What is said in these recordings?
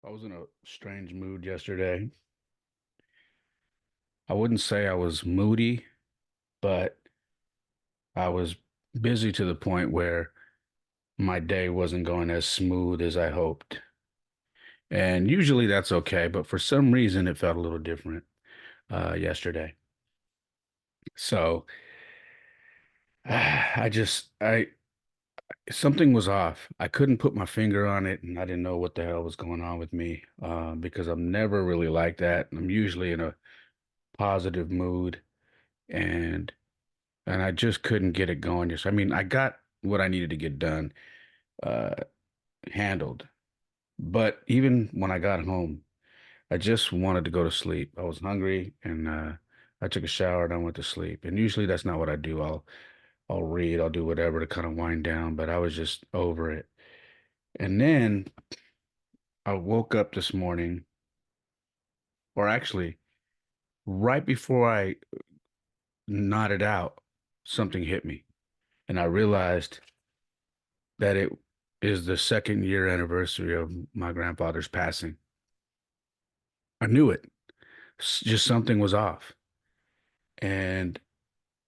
I was in a strange mood yesterday. I wouldn't say I was moody, but I was busy to the point where my day wasn't going as smooth as I hoped. And usually that's okay, but for some reason it felt a little different yesterday. So I something was off. I couldn't put my finger on it, and I didn't know what the hell was going on with me because I'm never really like that. I'm usually in a positive mood, and and I just couldn't get it going. Just, I mean, I got what I needed to get done, uh, handled. But even when I got home, I just wanted to go to sleep. I was hungry and I took a shower and I went to sleep. And usually that's not what I do. I'll read, I'll do whatever to kind of wind down, but I was just over it. And then I woke up this morning, or actually right before I nodded out, something hit me. And I realized that it is the second year anniversary of my grandfather's passing. I knew it. Just something was off. And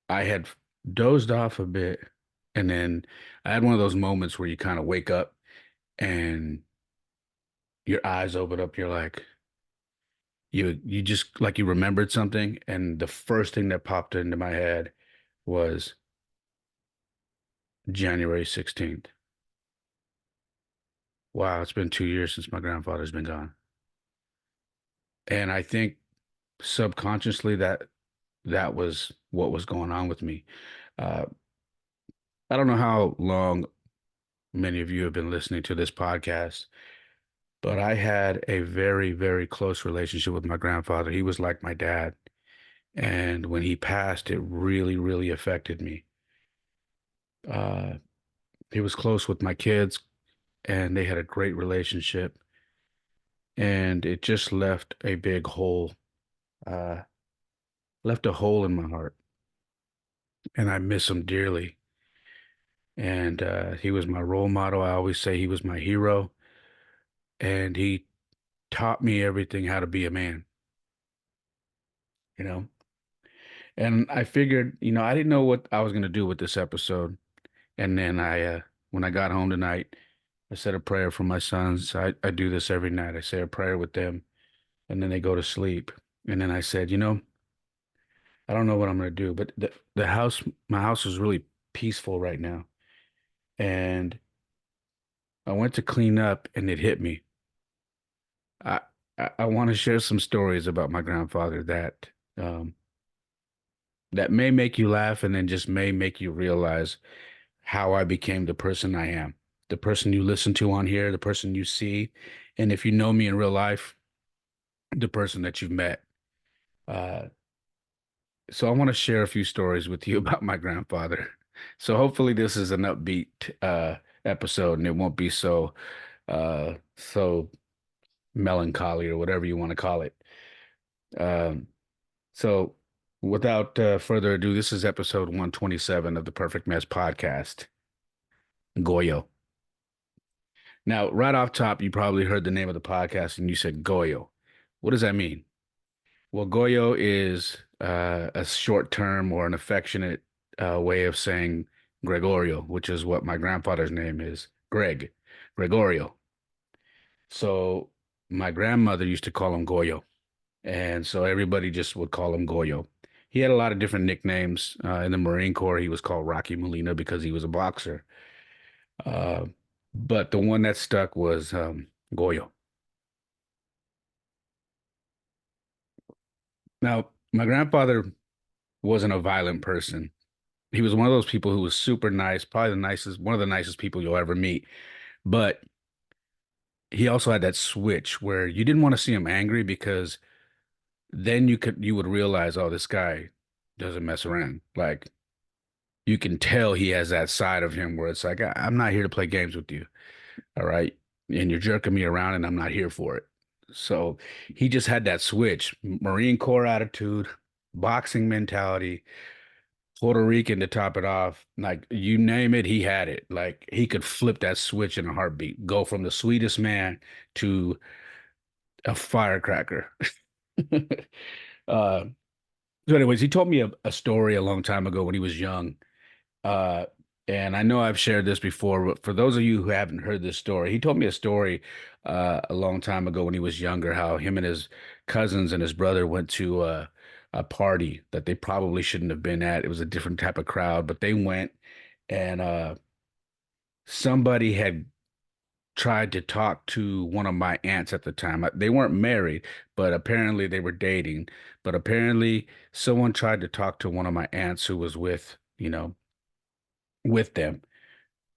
I had dozed off a bit. And then I had one of those moments where you kind of wake up and your eyes open up. You're like, you just like you remembered something. And the first thing that popped into my head was January 16th. Wow, it's been 2 years since my grandfather's been gone. And I think subconsciously that was what was going on with me. Uh, I don't know how long many of you have been listening to this podcast, but I had a very, very close relationship with my grandfather. He was like my dad. And when he passed, it really, really affected me. Uh, he was close with my kids, and they had a great relationship. And it just uh, left a hole in my heart. And I miss him dearly. And he was my role model. I always say he was my hero. And he taught me everything how to be a man, you know? And I figured, I didn't know what I was going to do with this episode. And then when I got home tonight, I said a prayer for my sons. I do this every night. I say a prayer with them and then they go to sleep. And then I said, I don't know what I'm going to do, but my house is really peaceful right now. And I went to clean up and it hit me. I, I want to share some stories about my grandfather um, that may make you laugh and then just may make you realize how I became the person I am, the person you listen to on here, the person you see, and if you know me in real life, the person that you've met. Uh, so I want to share a few stories with you about my grandfather. So hopefully this is an upbeat episode and it won't be so melancholy or whatever you want to call it. Um, so without further ado, this is episode 127 of the Perfect Mess podcast, Goyo. Now, right off top, you probably heard the name of the podcast and you said Goyo. What does that mean? Well, Goyo is a short term or an affectionate way of saying Gregorio, which is what my grandfather's name is, Gregorio. So my grandmother used to call him Goyo, and so everybody just would call him Goyo. He had a lot of different nicknames. In the Marine Corps, he was called Rocky Molina because he was a boxer. Uh, but the one that stuck was Goyo. Now, my grandfather wasn't a violent person. He was one of those people who was super nice, probably one of the nicest people you'll ever meet. But he also had that switch where you didn't want to see him angry because then you would realize, oh, this guy doesn't mess around. Like you can tell he has that side of him where it's like, I'm not here to play games with you. All right. And you're jerking me around and I'm not here for it. So he just had that switch, Marine Corps attitude, boxing mentality, Puerto Rican to top it off. Like you name it, he had it. Like he could flip that switch in a heartbeat, go from the sweetest man to a firecracker. Uh, so anyways, he told me a story a long time ago when he was young. Uh, and I know I've shared this before, but for those of you who haven't heard this story, he told me a story a long time ago when he was younger, how him and his cousins and his brother went to a party that they probably shouldn't have been at. It was a different type of crowd, but they went and somebody had tried to talk to one of my aunts at the time. They weren't married, but apparently they were dating. But apparently someone tried to talk to one of my aunts who was with them,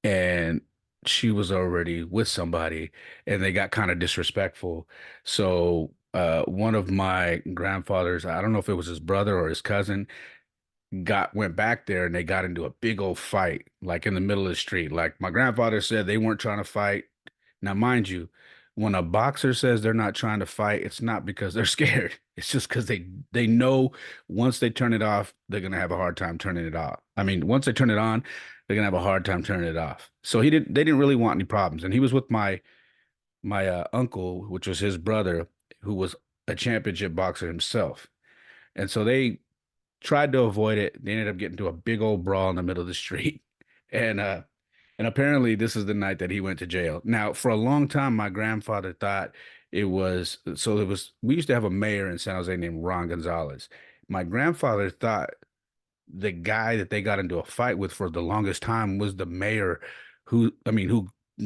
and she was already with somebody, and they got kind of disrespectful. So one of my grandfathers, I don't know if it was his brother or his cousin, got went back there and they got into a big old fight, like in the middle of the street. Like my grandfather said, they weren't trying to fight. Now, mind you, when a boxer says they're not trying to fight, it's not because they're scared. It's just because they know once they turn it off, they're gonna have a hard time turning it off. I mean, once they turn it on, they're gonna have a hard time turning it off. So they didn't really want any problems. And he was with my uncle, which was his brother, who was a championship boxer himself. And so they tried to avoid it. They ended up getting to a big old brawl in the middle of the street. And and apparently this is the night that he went to jail. Now, for a long time, my grandfather thought it was we used to have a mayor in San Jose named Ron Gonzalez. My grandfather thought the guy that they got into a fight with for the longest time was the mayor who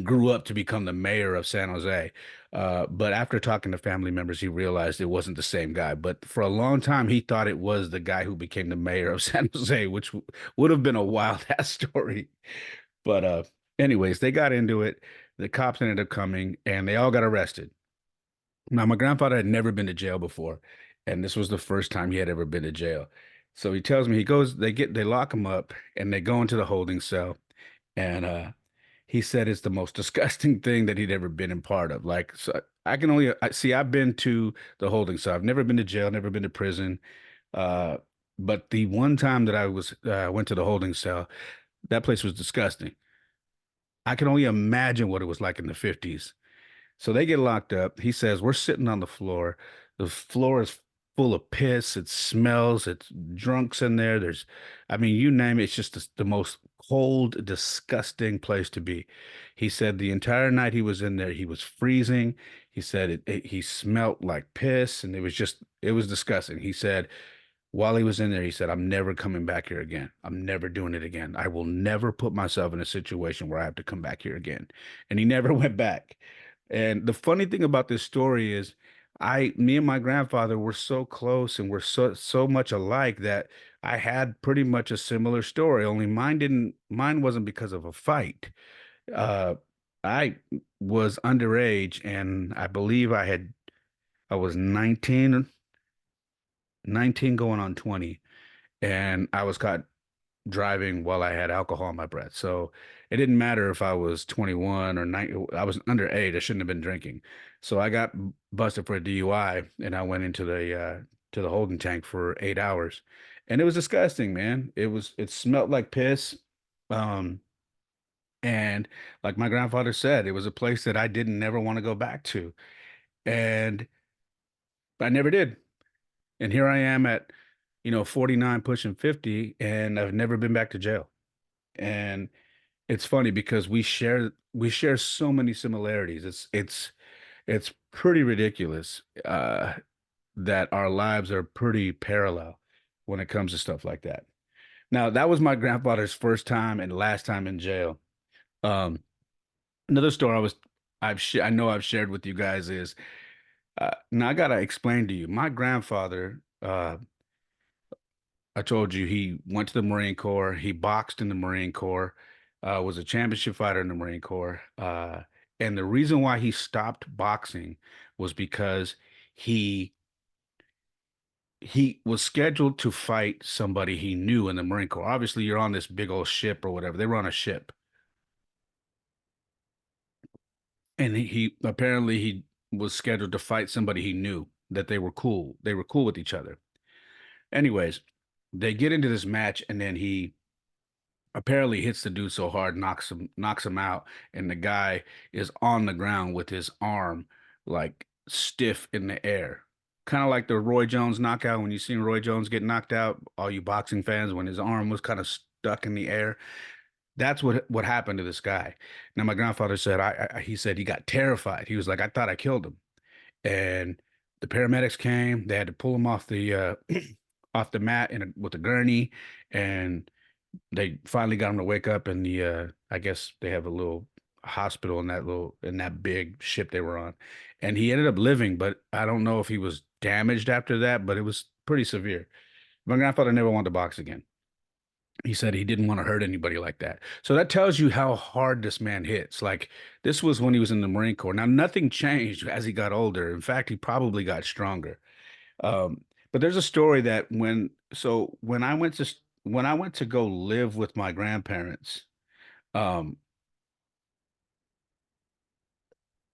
grew up to become the mayor of San Jose. But after talking to family members, he realized it wasn't the same guy. But for a long time, he thought it was the guy who became the mayor of San Jose, which would have been a wild ass story. But anyways, they got into it. The cops ended up coming and they all got arrested. Now, my grandfather had never been to jail before, and this was the first time he had ever been to jail. So he tells me they lock him up and they go into the holding cell. And he said it's the most disgusting thing that he'd ever been in part of. Like, so I can only see I've been to the holding cell. I've never been to jail, never been to prison. Uh, but the one time that I went to the holding cell, that place was disgusting. I can only imagine what it was like in the 50s. So they get locked up. He says, we're sitting on the floor. The floor is full of piss. It smells. It's drunks in there. I mean, you name it. It's just the most cold, disgusting place to be. He said the entire night he was in there, he was freezing. He said he smelt like piss and it was disgusting. He said, while he was in there, he said, I'm never coming back here again. I'm never doing it again. I will never put myself in a situation where I have to come back here again. And he never went back. And the funny thing about this story is me and my grandfather were so close and we're so much alike that I had pretty much a similar story, only mine wasn't because of a fight. Uh, I was underage and I believe I was 19 going on 20, and I was caught driving while I had alcohol in my breath. So it didn't matter if I was 21 or 9. I was underage. I shouldn't have been drinking. So I got busted for a DUI and I went into to the holding tank for 8 hours. And it was disgusting, man. It smelled like piss. Um, and like my grandfather said, it was a place that I didn't never want to go back to. And I never did. And here I am at, 49 pushing 50, and I've never been back to jail. And it's funny because we share so many similarities. It's pretty ridiculous that our lives are pretty parallel when it comes to stuff like that. Now, that was my grandfather's first time and last time in jail. Um, Another story I know I've shared with you guys is now I gotta explain to you. My grandfather, I told you he went to the Marine Corps. He boxed in the Marine Corps, was a championship fighter in the Marine Corps. And the reason why he stopped boxing was because he he was scheduled to fight somebody he knew in the Marine Corps. Obviously, you're on this big old ship or whatever. They were on a ship, and he apparently he was scheduled to fight somebody he knew that they were cool. They were cool with each other. Anyways, they get into this match, and then he apparently hits the dude so hard, knocks him out, and the guy is on the ground with his arm like stiff in the air. Kind of like the Roy Jones knockout when you seen Roy Jones get knocked out, all you boxing fans, when his arm was kind of stuck in the air. That's what happened to this guy. Now my grandfather said he said he got terrified. He was like, I thought I killed him. And the paramedics came. They had to pull him off the off the mat with a gurney, and they finally got him to wake up. And I guess they have a little hospital in that big ship they were on, and he ended up living. But I don't know if he was damaged after that, but it was pretty severe. My grandfather never wanted to box again. He said he didn't want to hurt anybody like that. So that tells you how hard this man hits. Like this was when he was in the Marine Corps. Now nothing changed as he got older. In fact, he probably got stronger. Um, but there's a story that when I went to go live with my grandparents, um,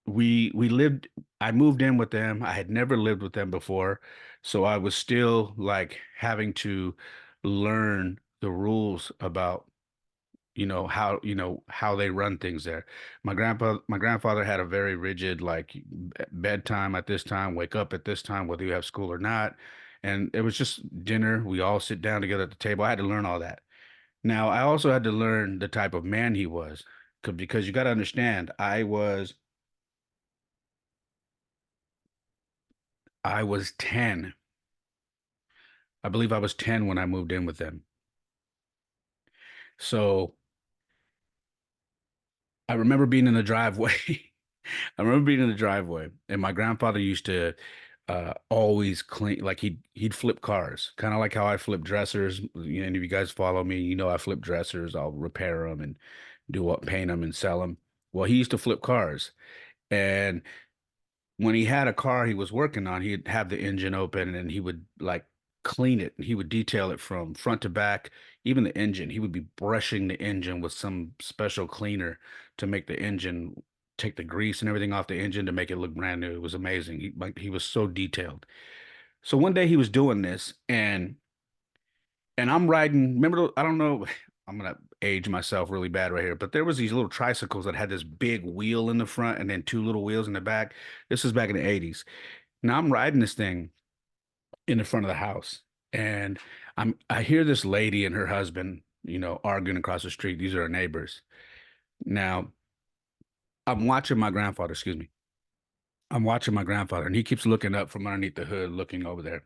we lived. I moved in with them. I had never lived with them before, so I was still like having to learn the rules about how they run things there. My grandfather had a very rigid like bedtime at this time, wake up at this time, whether you have school or not. And it was just dinner. We all sit down together at the table. I had to learn all that. Now, I also had to learn the type of man he was, because you got to understand, I was 10. I believe I was 10 when I moved in with them. So I remember being in the driveway. I remember being in the driveway, and my grandfather used to always clean, like he'd flip cars, kind of like how I flip dressers. Any of you guys follow me, I flip dressers. I'll repair them and paint them and sell them. Well, he used to flip cars, and when he had a car he was working on, he'd have the engine open and he would like clean it. He would detail it from front to back, even the engine. He would be brushing the engine with some special cleaner to make the engine take the grease and everything off the engine to make it look brand new. It was amazing. He was so detailed. So one day he was doing this, and I'm riding. Remember, I don't know. I'm gonna age myself really bad right here, but there was these little tricycles that had this big wheel in the front and then two little wheels in the back. This was back in the 80s. Now I'm riding this thing in the front of the house, and I hear this lady and her husband, arguing across the street. These are our neighbors. Now I'm watching my grandfather. Excuse me. I'm watching my grandfather, and he keeps looking up from underneath the hood, looking over there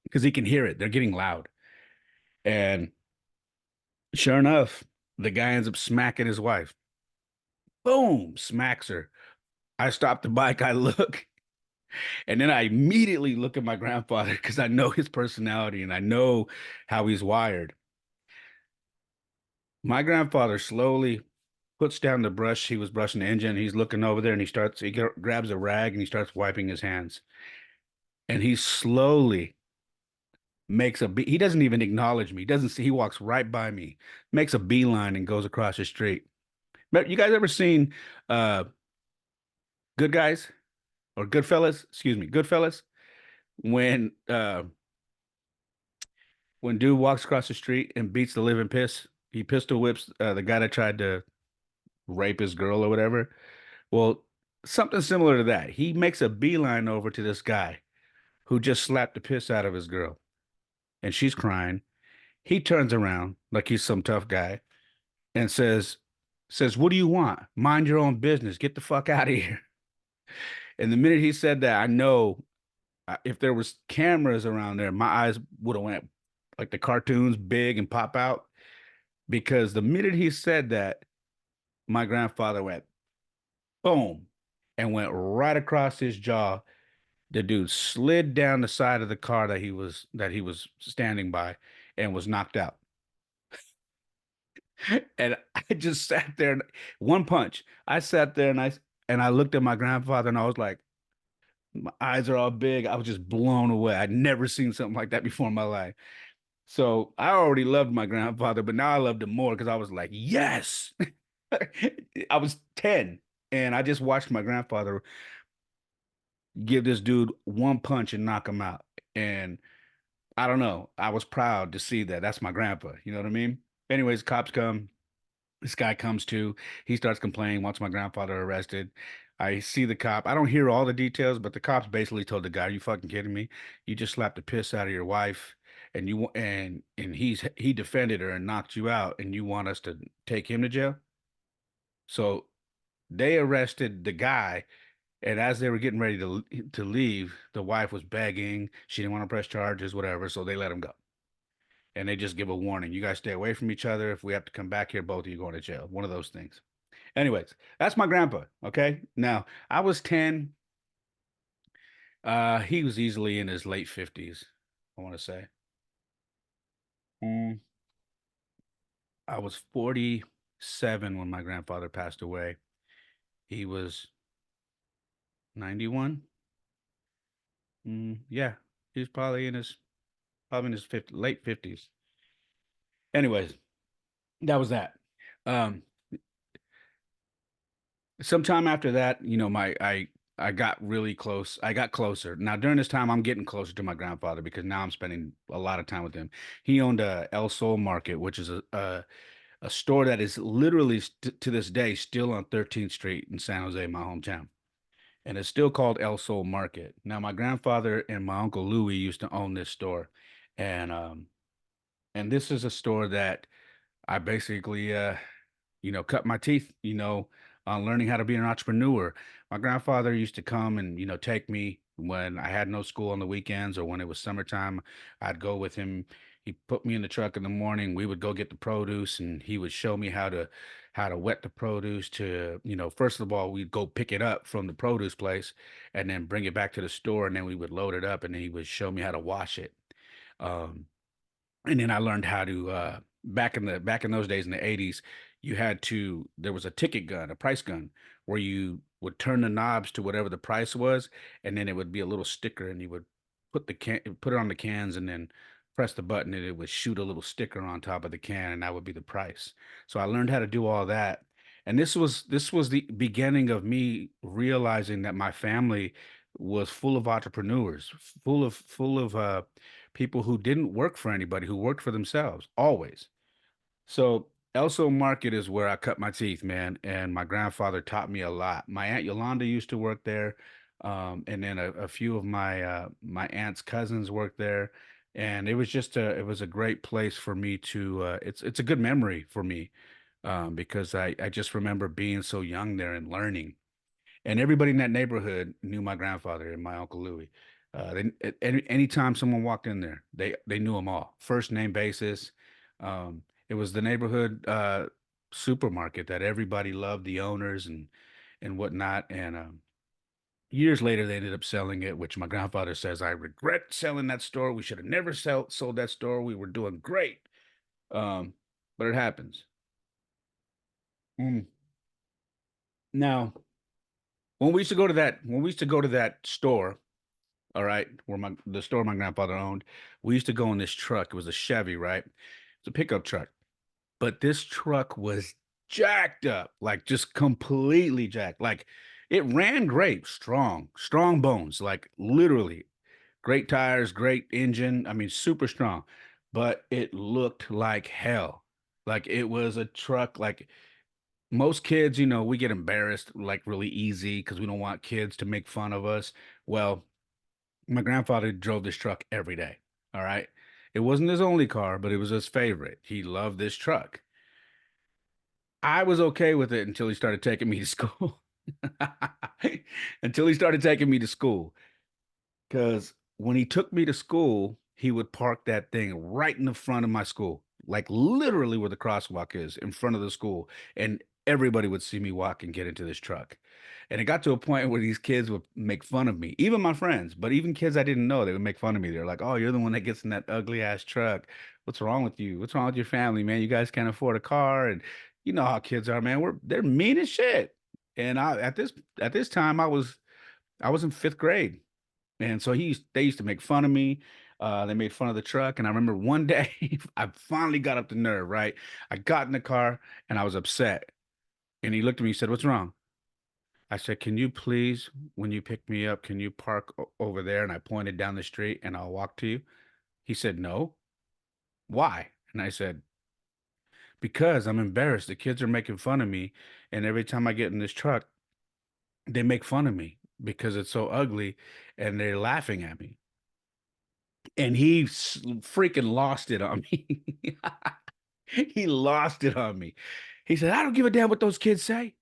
because he can hear it. They're getting loud, and sure enough, the guy ends up smacking his wife. Boom, smacks her. I stop the bike. I look, and then I immediately look at my grandfather because I know his personality and I know how he's wired. My grandfather slowly puts down the brush. He was brushing the engine. He's looking over there and grabs a rag and he starts wiping his hands. And he slowly he doesn't even acknowledge me. He doesn't see, he walks right by me, makes a beeline and goes across the street. But you guys ever seen uh Good Guys or Goodfellas? Excuse me, Goodfellas? When when dude walks across the street and beats the living piss, he pistol whips the guy that tried to rape his girl or whatever. Well, something similar to that. He makes a beeline over to this guy who just slapped the piss out of his girl, and she's crying. He turns around like he's some tough guy and says, "What do you want? Mind your own business. Get the fuck out of here." And the minute he said that, I know if there was cameras around there, my eyes would have went like the cartoons, big and pop out. Because the minute he said that, my grandfather went boom and went right across his jaw. The dude slid down the side of the car that he was standing by and was knocked out. And I just sat there and one punch. I sat there and I looked at my grandfather and I was like, my eyes are all big. I was just blown away. I'd never seen something like that before in my life. So I already loved my grandfather, but now I loved him more because I was like, yes. I was 10 and I just watched my grandfather give this dude one punch and knock him out. And I don't know. I was proud to see that. That's my grandpa. You know what I mean? Anyways, cops come. This guy comes to, he starts complaining, wants my grandfather arrested. I see the cop. I don't hear all the details, but the cops basically told the guy, "Are you fucking kidding me? You just slapped the piss out of your wife, and he defended her and knocked you out, and you want us to take him to jail?" So they arrested the guy, and as they were getting ready to leave, the wife was begging. She didn't want to press charges, whatever, so they let him go. And they just give a warning: you guys stay away from each other. If we have to come back here, both of you going to jail. One of those things. Anyways, that's my grandpa. Okay. Now I was 10. He was easily in his late 50s, I want to say. Mm, I was 47 when my grandfather passed away. He was 91. Yeah, he's probably in his 50, late 50s. Anyways, that was that. Um, Sometime after that, I got really close. I got closer. Now during this time, I'm getting closer to my grandfather because now I'm spending a lot of time with him. He owned a El Sol Market, which is a store that is literally to this day still on 13th Street in San Jose, my hometown, and it's still called El Sol Market. Now my grandfather and my uncle Louis used to own this store, and this is a store that I basically cut my teeth, on learning how to be an entrepreneur. My grandfather used to come and, take me when I had no school on the weekends or when it was summertime. I'd go with him. He put me in the truck in the morning. We would go get the produce and he would show me how to wet the produce to, first of all, we'd go pick it up from the produce place and then bring it back to the store and then we would load it up and then he would show me how to wash it. Um, and then I learned how to back in those days in the 80s, you had to there was a ticket gun, a price gun, where you would turn the knobs to whatever the price was, and then it would be a little sticker, and you would put it on the cans, and then press the button, and it would shoot a little sticker on top of the can, and that would be the price. So I learned how to do all that, and this was the beginning of me realizing that my family was full of entrepreneurs, full of people who didn't work for anybody, who worked for themselves always. So Elso Market is where I cut my teeth, man, and my grandfather taught me a lot. My aunt Yolanda used to work there, and then a few of my aunt's cousins worked there, and it was a great place for me to. It's a good memory for me, because I just remember being so young there and learning. And everybody in that neighborhood knew my grandfather and my uncle Louis. Anytime someone walked in there, they knew them all, first name basis. It was the neighborhood supermarket that everybody loved, the owners and whatnot. And years later, they ended up selling it, which my grandfather says, "I regret selling that store. We should have never sold that store. We were doing great." Um, but it happens. Mm. Now, when we used to go to that store, all right, where the store my grandfather owned, we used to go in this truck. It was a Chevy, right? It's a pickup truck. But this truck was jacked up, like just completely jacked. Like it ran great, strong bones, like literally great tires, great engine. I mean, super strong. But it looked like hell. Like it was a truck like most kids, we get embarrassed like really easy because we don't want kids to make fun of us. Well, my grandfather drove this truck every day. All right. It wasn't his only car, but it was his favorite. He loved this truck. I was okay with it until he started taking me to school. Until he started taking me to school. Because when he took me to school, he would park that thing right in the front of my school, like literally where the crosswalk is in front of the school. And everybody would see me walk and get into this truck. And it got to a point where these kids would make fun of me, even my friends, but even kids I didn't know, they would make fun of me. They're like, "Oh, you're the one that gets in that ugly ass truck. What's wrong with you? What's wrong with your family, man? You guys can't afford a car." And you know how kids are, man. They're mean as shit. And at this time I was in fifth grade. And so they used to make fun of me. They made fun of the truck. And I remember one day I finally got up the nerve, right? I got in the car and I was upset. And he looked at me and said, "What's wrong?" I said, "Can you please, when you pick me up, can you park over there?" And I pointed down the street and I'll walk to you. He said, "No." "Why?" And I said, because I'm embarrassed. The kids are making fun of me, and every time I get in this truck, they make fun of me because it's so ugly, and they're laughing at me. And he freaking lost it on me. He lost it on me. He said, "I don't give a damn what those kids say.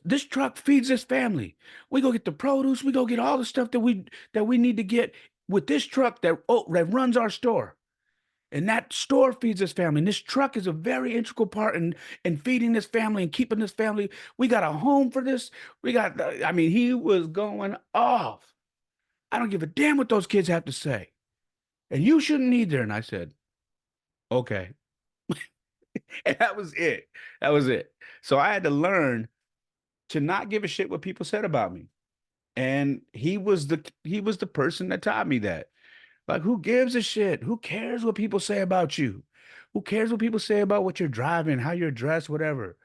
This truck feeds this family. We go get the produce. We go get all the stuff that we need to get with this truck that runs our store. And that store feeds this family. And this truck is a very integral part in feeding this family and keeping this family. We got a home for this. I mean, he was going off. I don't give a damn what those kids have to say. And you shouldn't either." And I said, "Okay." And that was it. That was it. So I had to learn to not give a shit what people said about me. And he was the person that taught me that. Like, who gives a shit? Who cares what people say about you? Who cares what people say about what you're driving, how you're dressed, whatever?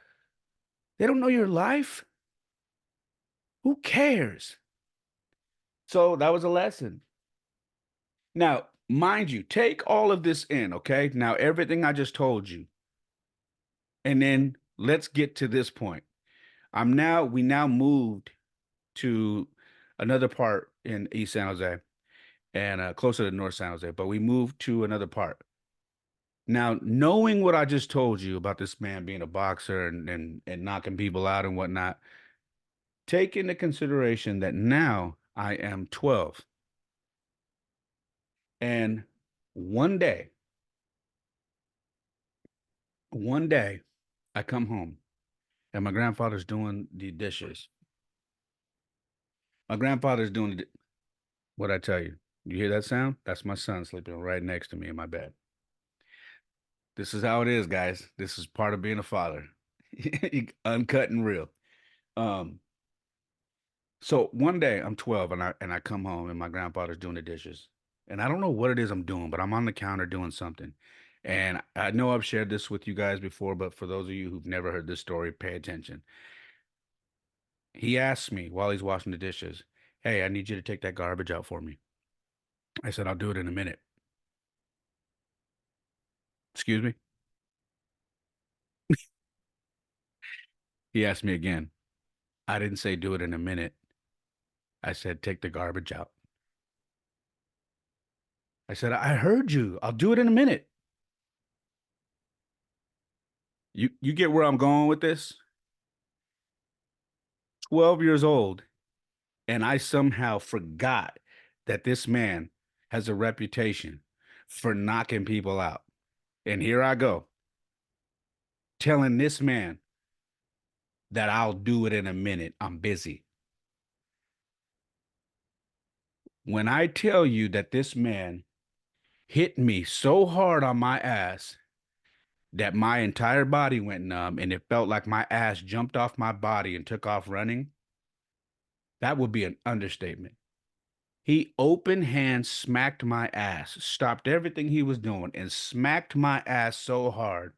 They don't know your life. Who cares? So that was a lesson. Now, mind you, take all of this in, okay? Now, everything I just told you. And then let's get to this point. We now moved to another part in East San Jose and closer to North San Jose, but we moved to another part. Now, knowing what I just told you about this man being a boxer and knocking people out and whatnot, take into consideration that now I am 12. And one day, one day, I come home and my grandfather's doing the dishes. My grandfather's doing what I tell you. You hear that sound? That's my son sleeping right next to me in my bed. This is how it is, guys. This is part of being a father. Uncut and real. Um, so one day I'm 12 and I come home and my grandfather's doing the dishes. And I don't know what it is I'm doing, but I'm on the counter doing something. And I know I've shared this with you guys before, but for those of you who've never heard this story, pay attention. He asked me while he's washing the dishes, "Hey, I need you to take that garbage out for me." I said, "I'll do it in a minute." Excuse me? He asked me again. I didn't say do it in a minute. I said, "Take the garbage out." I said, "I heard you. I'll do it in a minute." You get where I'm going with this? 12 years old, and I somehow forgot that this man has a reputation for knocking people out. And here I go, telling this man that I'll do it in a minute. I'm busy. When I tell you that this man hit me so hard on my ass that my entire body went numb and it felt like my ass jumped off my body and took off running, that would be an understatement. He open hand smacked my ass, stopped everything he was doing, and smacked my ass so hard.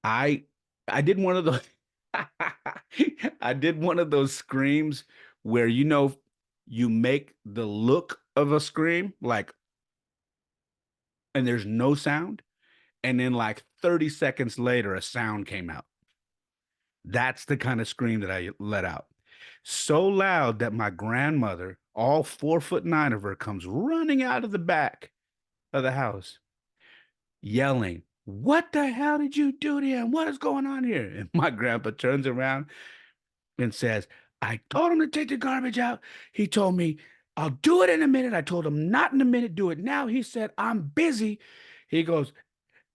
I I did one of those I did one of those screams where you make the look of a scream, like, and there's no sound, and then like 30 seconds later a sound came out. That's the kind of scream that I let out. So loud that my grandmother, all 4'9" of her, comes running out of the back of the house, yelling, "What the hell did you do to him? What is going on here?" And my grandpa turns around and says, "I told him to take the garbage out. He told me, I'll do it in a minute. I told him, not in a minute, do it now. He said, I'm busy." He goes,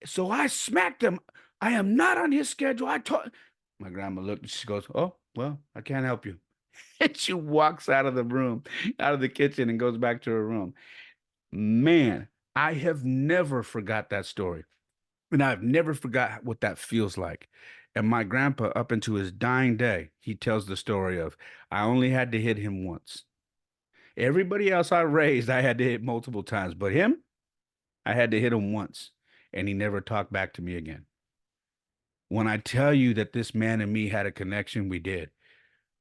"So I smacked him. I am not on his schedule. I told." My grandma looked and she goes, "Oh, well, I can't help you." And she walks out of the room, out of the kitchen, and goes back to her room. Man, I have never forgot that story. And I've never forgot what that feels like. And my grandpa, up into his dying day, he tells the story of, "I only had to hit him once. Everybody else I raised, I had to hit multiple times. But him, I had to hit him once. And he never talked back to me again." When I tell you that this man and me had a connection, we did.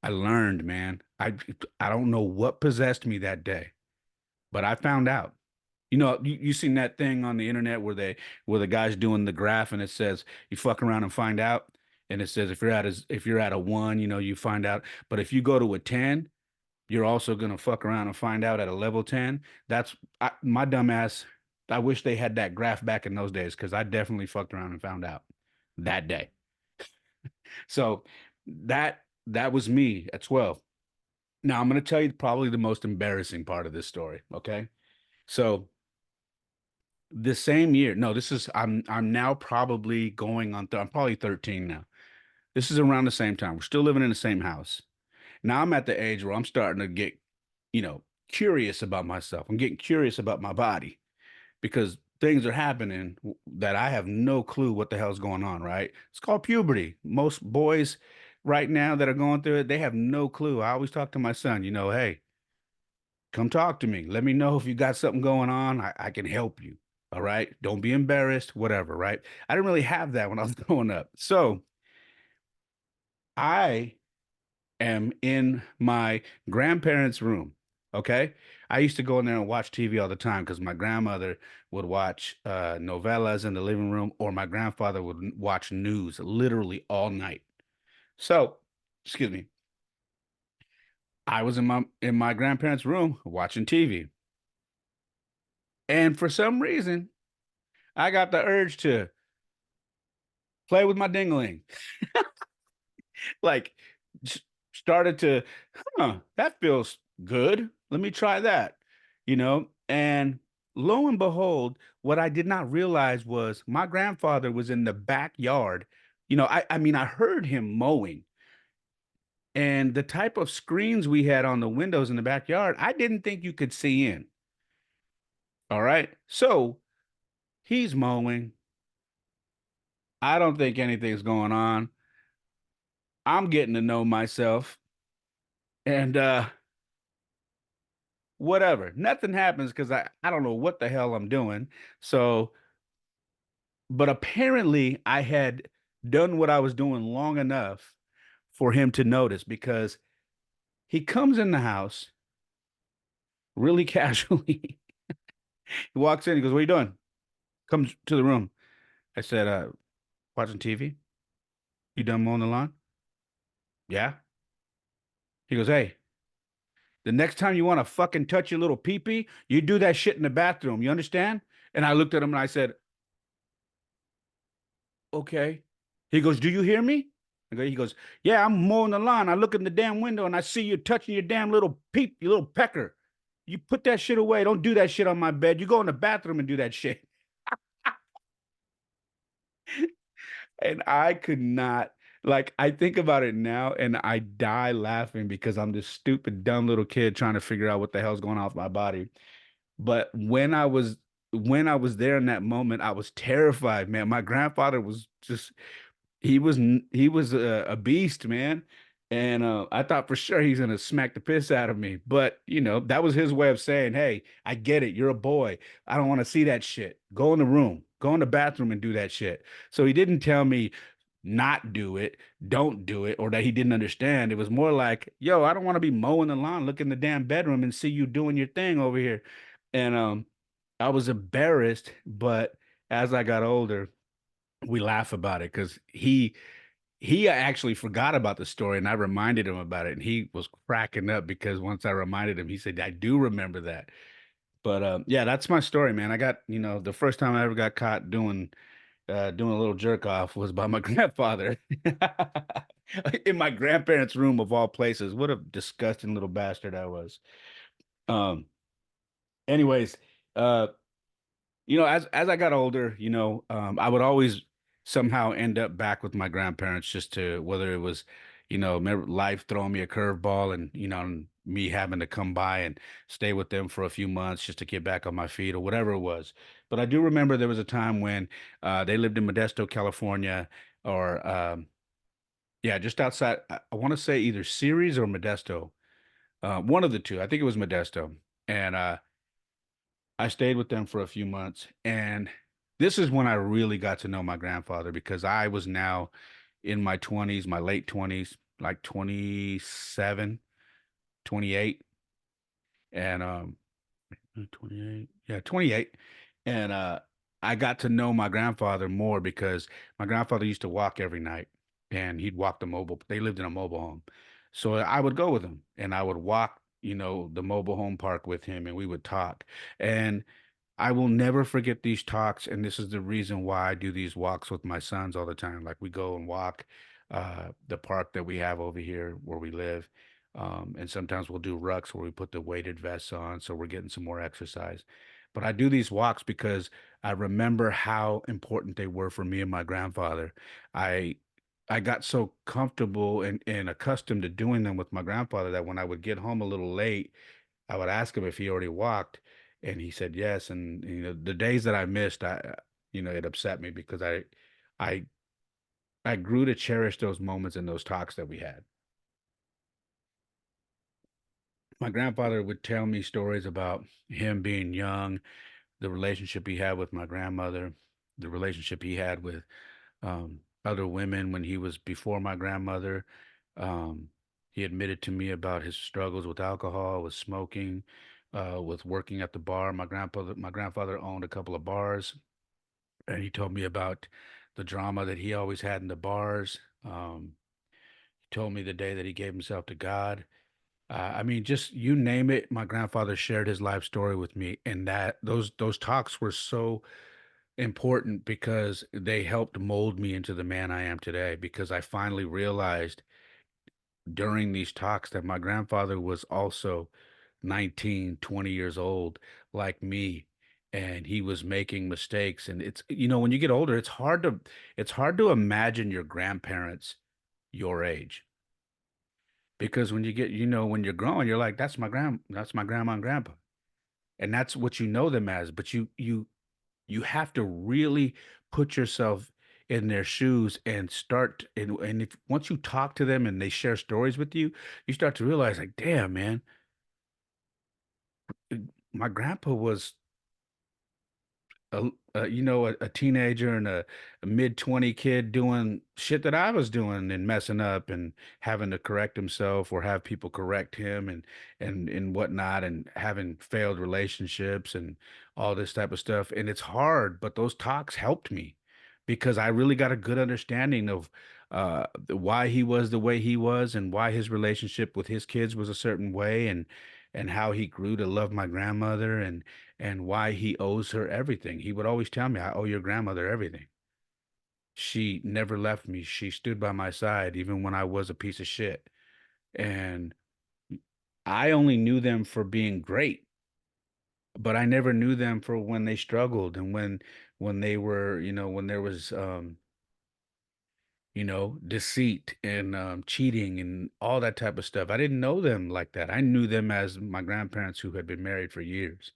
I learned, man. I don't know what possessed me that day, but I found out. You seen that thing on the internet where the guy's doing the graph and it says you fuck around and find out, and it says if you're at a one, you find out, but if you go to a 10, you're also gonna fuck around and find out at a level 10. My dumb ass. I wish they had that graph back in those days because I definitely fucked around and found out that day. So that was me at 12. Now I'm gonna tell you probably the most embarrassing part of this story. Okay. So the same year, no, this is I'm now probably going on I'm probably 13 now. This is around the same time. We're still living in the same house. Now I'm at the age where I'm starting to get, curious about myself. I'm getting curious about my body because things are happening that I have no clue what the hell's going on, right? It's called puberty. Most boys right now that are going through it, they have no clue. I always talk to my son, hey, come talk to me. Let me know if you got something going on. I can help you. All right. Don't be embarrassed, whatever, right? I didn't really have that when I was growing up. So I am in my grandparents' room. Okay. I used to go in there and watch TV all the time because my grandmother would watch novellas in the living room, or my grandfather would watch news literally all night. So, excuse me, I was in my grandparents' room watching TV. And for some reason, I got the urge to play with my dingling. Like, started to, that feels good. Let me try that. And lo and behold, what I did not realize was my grandfather was in the backyard. I mean, I heard him mowing, and the type of screens we had on the windows in the backyard, I didn't think you could see in. All right. So he's mowing. I don't think anything's going on. I'm getting to know myself. And whatever. Nothing happens because I don't know what the hell I'm doing. So, but apparently I had done what I was doing long enough for him to notice because he comes in the house really casually. He walks in, he goes, "What are you doing?" Comes to the room. I said, watching TV. You done mowing the lawn? Yeah. He goes, "Hey, the next time you want to fucking touch your little pee-pee, you do that shit in the bathroom. You understand?" And I looked at him and I said, "Okay." He goes, "Do you hear me?" He goes, "Yeah, I'm mowing the lawn. I look in the damn window and I see you touching your damn little peep, you little pecker. You put that shit away. Don't do that shit on my bed. You go in the bathroom and do that shit." And I could not, like, I think about it now and I die laughing because I'm this stupid, dumb little kid trying to figure out what the hell's going on with my body. But when I was there in that moment, I was terrified, man. My grandfather was just he was a beast, man. And I thought for sure he's gonna smack the piss out of me. But that was his way of saying, "Hey, I get it. You're a boy. I don't want to see that shit. Go in the room, go in the bathroom and do that shit." So he didn't tell me not do it, don't do it, or that he didn't understand. It was more like, "Yo, I don't want to be mowing the lawn, look in the damn bedroom and see you doing your thing over here." And I was embarrassed, but as I got older, we laugh about it because he actually forgot about the story and I reminded him about it and he was cracking up because once I reminded him, he said, "I do remember that." But yeah, that's my story, man. I got, the first time I ever got caught doing a little jerk off was by my grandfather in my grandparents' room of all places. What a disgusting little bastard I was. Um, anyways, uh as I got older, I would always somehow end up back with my grandparents just to whether it was, remember life throwing me a curveball and, me having to come by and stay with them for a few months just to get back on my feet or whatever it was. But I do remember there was a time when they lived in Modesto, California, or yeah, just outside. I want to say either Ceres or Modesto, one of the two. I think it was Modesto, and I stayed with them for a few months, and this is when I really got to know my grandfather because I was now in my 20s, my late 20s, like 27, 28, and 28. Yeah, 28. And I got to know my grandfather more because my grandfather used to walk every night and he'd walk the mobile. They lived in a mobile home. So I would go with him and I would walk, the mobile home park with him and we would talk. And I will never forget these talks, and this is the reason why I do these walks with my sons all the time. Like we go and walk the park that we have over here where we live, and sometimes we'll do rucks where we put the weighted vests on, so we're getting some more exercise. But I do these walks because I remember how important they were for me and my grandfather. I I got so comfortable and accustomed to doing them with my grandfather that when I would get home a little late I would ask him if he already walked, and he said yes. And the days that I missed, it upset me because I, I grew to cherish those moments and those talks that we had. My grandfather would tell me stories about him being young, the relationship he had with my grandmother, the relationship he had with other women when he was before my grandmother. Um, he admitted to me about his struggles with alcohol, with smoking, with working at the bar. My grandfather owned a couple of bars, and he told me about the drama that he always had in the bars. He told me the day that he gave himself to God. I mean, just you name it. My grandfather shared his life story with me, and that those talks were so important because they helped mold me into the man I am today. Because I finally realized during these talks that my grandfather was also 19, 20 years old, like me. And he was making mistakes. And when you get older, it's hard to imagine your grandparents your age. Because when you're growing, you're like, that's my grandma and grandpa. And that's what you know them as. But you have to really put yourself in their shoes and start and if once you talk to them and they share stories with you, you start to realize like, damn, man, my grandpa was a teenager and a mid-20 kid doing shit that I was doing and messing up and having to correct himself or have people correct him and whatnot and having failed relationships and all this type of stuff. And it's hard, but those talks helped me because I really got a good understanding of why he was the way he was and why his relationship with his kids was a certain way and how he grew to love my grandmother and why he owes her everything. He would always tell me, I owe your grandmother everything. She never left me. She stood by my side even when I was a piece of shit. And I only knew them for being great, but I never knew them for when they struggled and when they were, when there was deceit and cheating and all that type of stuff. I didn't know them like that. I knew them as my grandparents who had been married for years.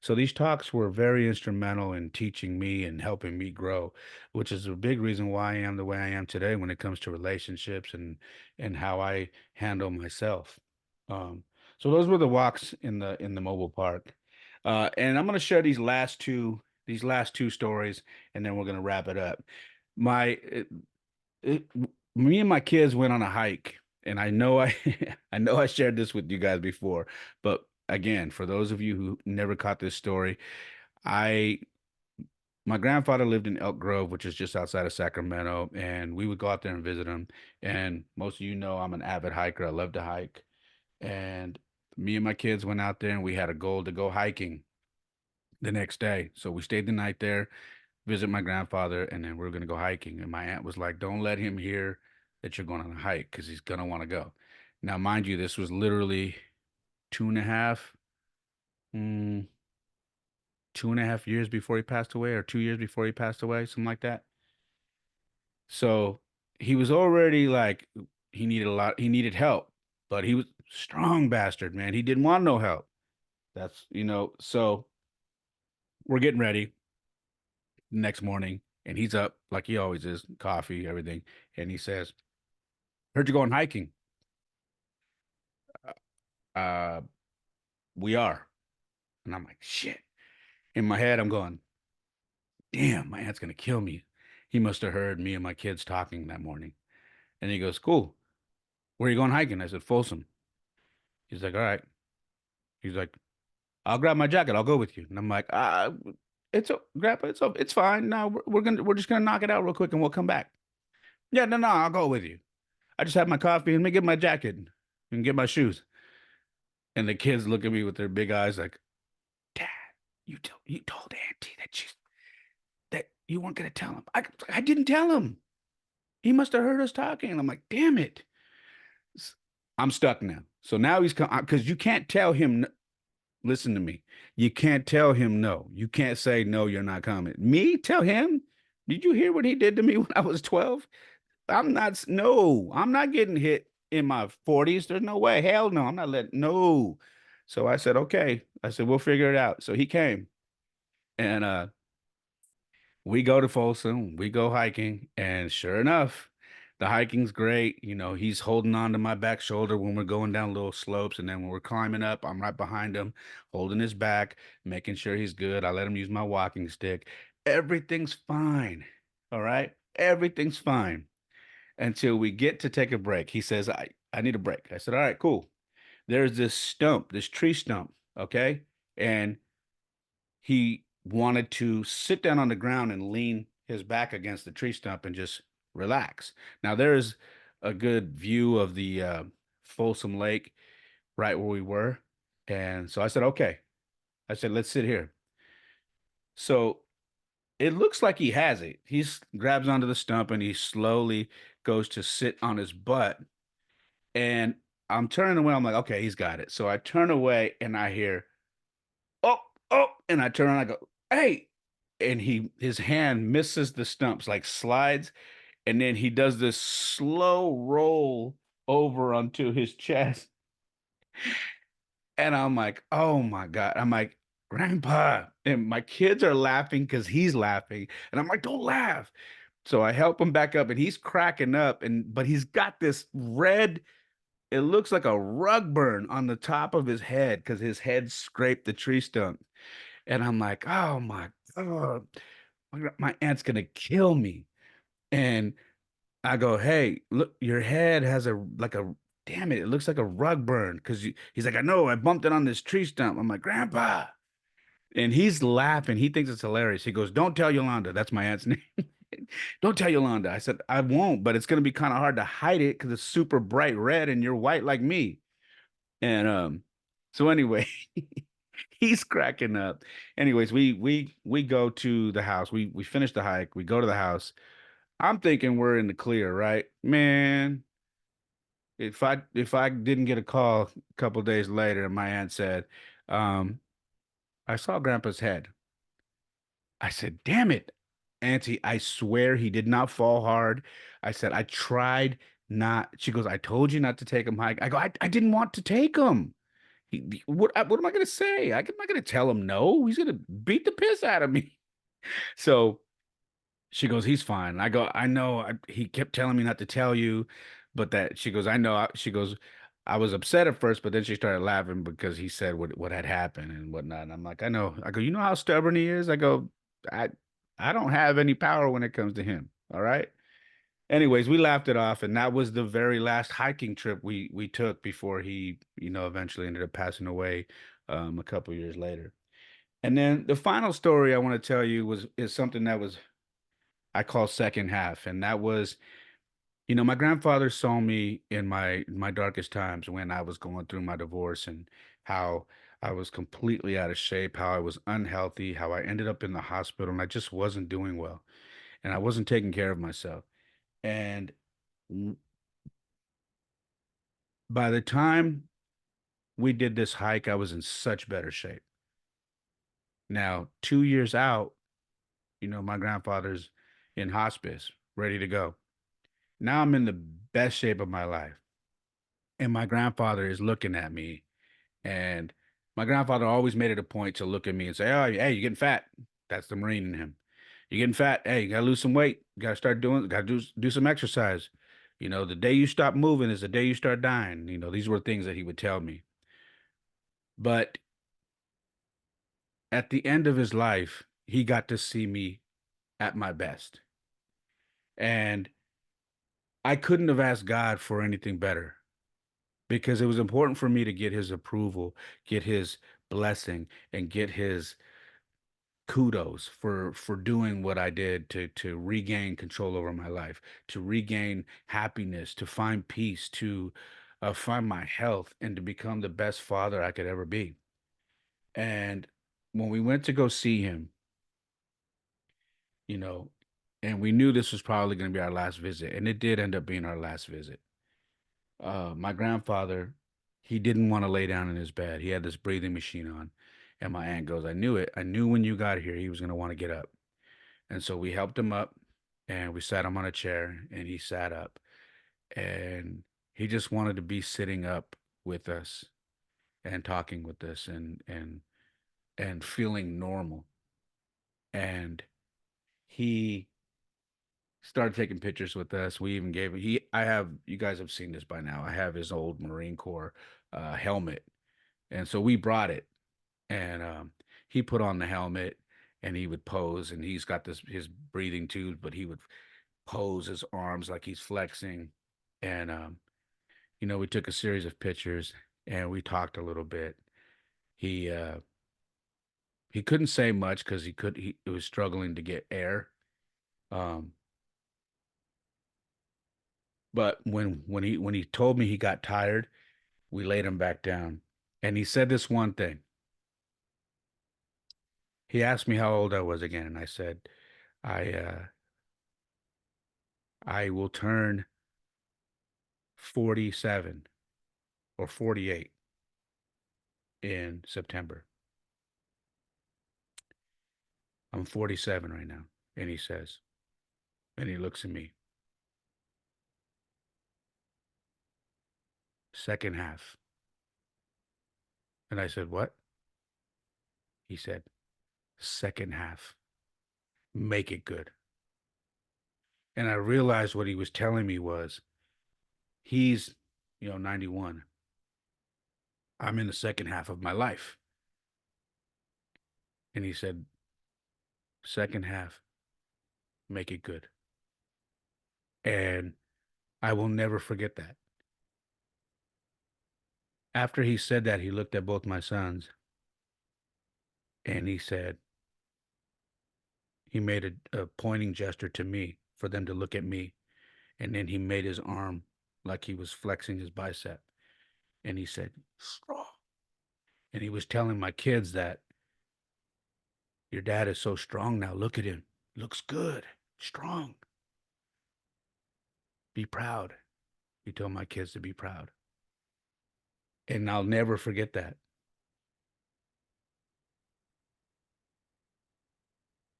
So these talks were very instrumental in teaching me and helping me grow, which is a big reason why I am the way I am today when it comes to relationships and how I handle myself. Um, so those were the walks in the mobile park. And I'm going to share these last two stories, and then we're going to wrap it up. My it, Me and my kids went on a hike, and I know I I know I shared this with you guys before, but again, for those of you who never caught this story, I my grandfather lived in Elk Grove, which is just outside of Sacramento, and we would go out there and visit him. And most of you know I'm an avid hiker. I love to hike. And me and my kids went out there and we had a goal to go hiking the next day. So we stayed the night there, visit my grandfather, and then we are going to go hiking. And my aunt was like, don't let him hear that you're going on a hike because he's going to want to go. Now, mind you, this was literally two and a half, mm, 2.5 years before he passed away, or 2 years before he passed away, something like that. So he was already like, he needed help, but he was strong bastard, man. He didn't want no help. So we're getting ready the next morning, and he's up like he always is, coffee, everything. And he says, heard you going hiking. Uh, we are. And I'm like, shit. In my head, I'm going, damn, my aunt's gonna kill me. He must have heard me and my kids talking that morning. And he goes, cool. Where are you going hiking? I said, Folsom. He's like, all right. He's like, I'll grab my jacket. I'll go with you. And I'm like, Grandpa, it's fine. No, we're just gonna knock it out real quick and we'll come back. Yeah, no, I'll go with you. I just have my coffee and let me get my jacket and get my shoes. And the kids look at me with their big eyes like, Dad, you told Auntie that you weren't gonna tell him. I didn't tell him. He must have heard us talking. And I'm like, damn it. I'm stuck now. So now he's come because you can't tell him. Listen to me. You can't tell him no. You can't say no. You're not coming. Me tell him. Did you hear what he did to me when I was 12? I'm not. No, I'm not getting hit in my 40s. There's no way. Hell no. I'm not letting. No. So I said, okay. I said we'll figure it out. So he came, and we go to Folsom, we go hiking, and sure enough, the hiking's great. You know, he's holding on to my back shoulder when we're going down little slopes, and then when we're climbing up, I'm right behind him, holding his back, making sure he's good. I let him use my walking stick. Everything's fine. All right. Everything's fine until we get to take a break. He says, I need a break. I said, all right, cool. There's this stump, this tree stump. Okay. And he wanted to sit down on the ground and lean his back against the tree stump and just relax. Now there's a good view of the Folsom Lake right where we were. And so I said, okay. I said, let's sit here. So it looks like he has it. He grabs onto the stump and he slowly goes to sit on his butt. And I'm turning away. I'm like, okay, he's got it. So I turn away and I hear, oh, oh, and I turn around, I go, hey. And his hand misses the stumps, like slides, and then he does this slow roll over onto his chest. And I'm like, oh my God. I'm like, Grandpa. And my kids are laughing because he's laughing. And I'm like, don't laugh. So I help him back up and he's cracking up. But he's got this red, it looks like a rug burn on the top of his head because his head scraped the tree stump. And I'm like, oh my God, my aunt's gonna kill me. And I go, hey, look, your head has damn it, it looks like a rug burn. He's like, I know, I bumped it on this tree stump. I'm like, Grandpa. And he's laughing. He thinks it's hilarious. He goes, don't tell Yolanda. That's my aunt's name. Don't tell Yolanda. I said, I won't, but it's gonna be kind of hard to hide it because it's super bright red and you're white like me. And so anyway, he's cracking up. Anyways, we go to the house. We finish the hike. We go to the house. I'm thinking we're in the clear, right? Man, if I didn't get a call a couple days later and my aunt said, um, I saw Grandpa's head. I said, damn it, Auntie, I swear he did not fall hard. I said, I tried not. She goes, I told you not to take him hike. I go, I didn't want to take him. What am I going to say? I'm not going to tell him no. He's going to beat the piss out of me. So she goes, he's fine. I go, I know. He kept telling me not to tell you, but that she goes, I know. She goes, I was upset at first, but then she started laughing because he said what had happened and whatnot. And I'm like, I know. I go, you know how stubborn he is. I go, I I don't have any power when it comes to him. All right. Anyways, we laughed it off, and that was the very last hiking trip we took before he, eventually ended up passing away a couple years later. And then the final story I want to tell you is something that was I call second half, and that was, my grandfather saw me in my darkest times when I was going through my divorce and how I was completely out of shape, how I was unhealthy, how I ended up in the hospital, and I just wasn't doing well, and I wasn't taking care of myself. And w- by the time we did this hike, I was in such better shape. Now, 2 years out, my grandfather's in hospice, ready to go. Now I'm in the best shape of my life. And my grandfather is looking at me. And my grandfather always made it a point to look at me and say, oh, hey, you're getting fat. That's the Marine in him. You're getting fat. Hey, you gotta lose some weight. You gotta start doing, gotta do some exercise. The day you stop moving is the day you start dying. These were things that he would tell me. But at the end of his life, he got to see me at my best. And I couldn't have asked God for anything better because it was important for me to get his approval, get his blessing, and get his kudos for doing what I did to regain control over my life, to regain happiness, to find peace, to find my health, and to become the best father I could ever be. And when we went to go see him, you know, and we knew this was probably going to be our last visit, and it did end up being our last visit. My grandfather, he didn't want to lay down in his bed. He had this breathing machine on. And my aunt goes, I knew it. I knew when you got here, he was going to want to get up. And so we helped him up and we sat him on a chair and he sat up and he just wanted to be sitting up with us and talking with us and feeling normal. And he started taking pictures with us. We even gave he I have you guys have seen this by now. I have his old Marine Corps helmet. And so we brought it and he put on the helmet and he would pose and he's got this his breathing tubes, but he would pose his arms like he's flexing. And we took a series of pictures and we talked a little bit. He couldn't say much because he was struggling to get air. Um, but when he told me he got tired, we laid him back down. And he said this one thing. He asked me how old I was again, and I said, I uh, I will turn 47 or 48 in September. I'm 47 right now. And he says, and he looks at me, second half. And I said, what? He said, second half. Make it good. And I realized what he was telling me was he's, 91. I'm in the second half of my life. And he said, second half, make it good. And I will never forget that. After he said that, he looked at both my sons and he said, he made a pointing gesture to me for them to look at me. And then he made his arm like he was flexing his bicep. And he said, strong. And he was telling my kids that your dad is so strong now. Look at him. Looks good. Strong. Be proud. He told my kids to be proud. And I'll never forget that.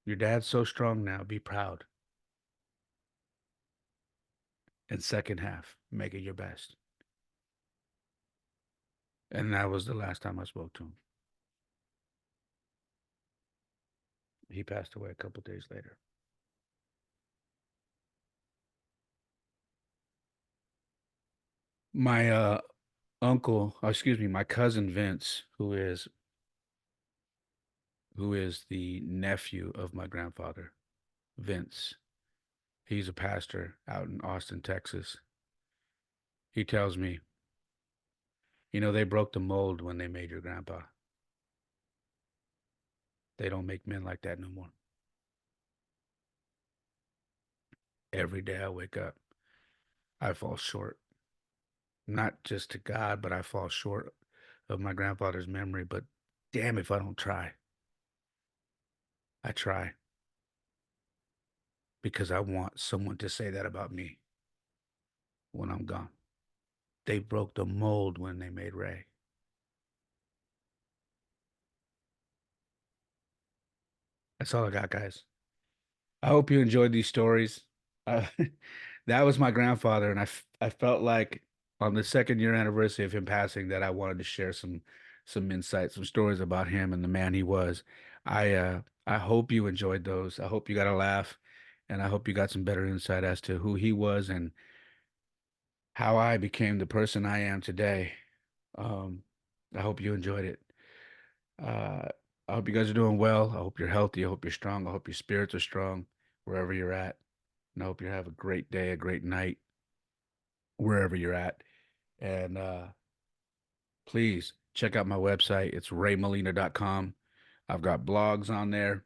Your dad's so strong now. Be proud. And second half, make it your best. And that was the last time I spoke to him. He passed away a couple of days later. My uncle, excuse me, my cousin Vince, who is the nephew of my grandfather, Vince. He's a pastor out in Austin, Texas. He tells me, they broke the mold when they made your grandpa. They don't make men like that no more. Every day I wake up, I fall short. Not just to God, but I fall short of my grandfather's memory. But damn if I don't try. I try because I want someone to say that about me when I'm gone. They broke the mold when they made Ray. That's all I got, guys. I hope you enjoyed these stories. Uh, that was my grandfather, and I felt like on the second year anniversary of him passing that I wanted to share some insights, some stories about him and the man he was. I hope you enjoyed those. I hope you got a laugh, and I hope you got some better insight as to who he was and how I became the person I am today. Um, I hope you enjoyed it. Uh, I hope you guys are doing well. I hope you're healthy. I hope you're strong. I hope your spirits are strong wherever you're at. And I hope you have a great day, a great night, wherever you're at. And please check out my website. It's raymolina.com. I've got blogs on there,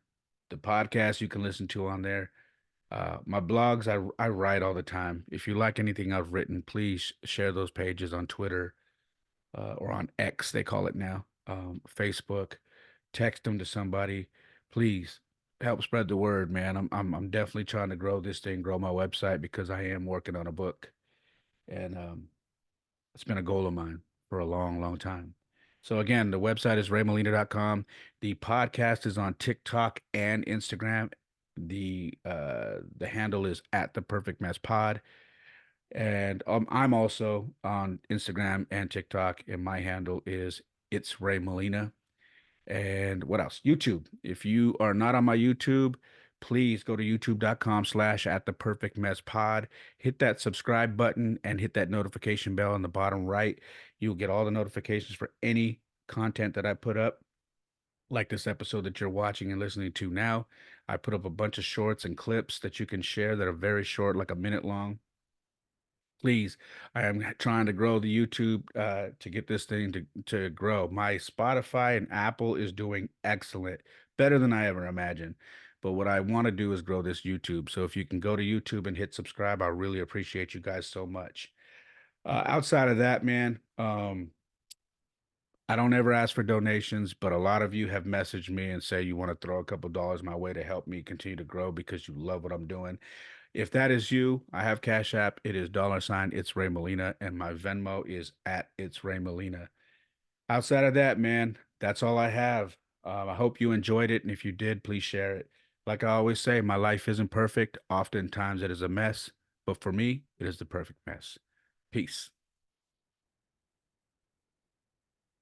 the podcast you can listen to on there. My blogs, I write all the time. If you like anything I've written, please share those pages on Twitter, or on X, they call it now, Facebook. Text them to somebody. Please help spread the word, man. I'm definitely trying to grow this thing, grow my website because I am working on a book, and it's been a goal of mine for a long, long time. So again, the website is raymolina.com. The podcast is on TikTok and Instagram. The handle is at the perfect mess pod. And I'm also on Instagram and TikTok, and my handle is it's Ray Molina. And what else? YouTube. If you are not on my YouTube, please go to youtube.com/, at the perfect mess pod. Hit that subscribe button and hit that notification bell on the bottom right. You'll get all the notifications for any content that I put up, like this episode that you're watching and listening to now. I put up a bunch of shorts and clips that you can share that are very short, like a minute long. Please, I am trying to grow the YouTube, to get this thing to grow. My Spotify and Apple is doing excellent, better than I ever imagined. But what I want to do is grow this YouTube. So if you can go to YouTube and hit subscribe, I really appreciate you guys so much. Outside of that, man, I don't ever ask for donations, but a lot of you have messaged me and say you want to throw a couple dollars my way to help me continue to grow because you love what I'm doing. If that is you, I have Cash App. It is dollar sign it's Ray Molina, and my Venmo is at it's Ray Molina. Outside of that, man, that's all I have. I hope you enjoyed it, and if you did, please share it. Like I always say, my life isn't perfect. Oftentimes it is a mess, but for me, it is the perfect mess. Peace.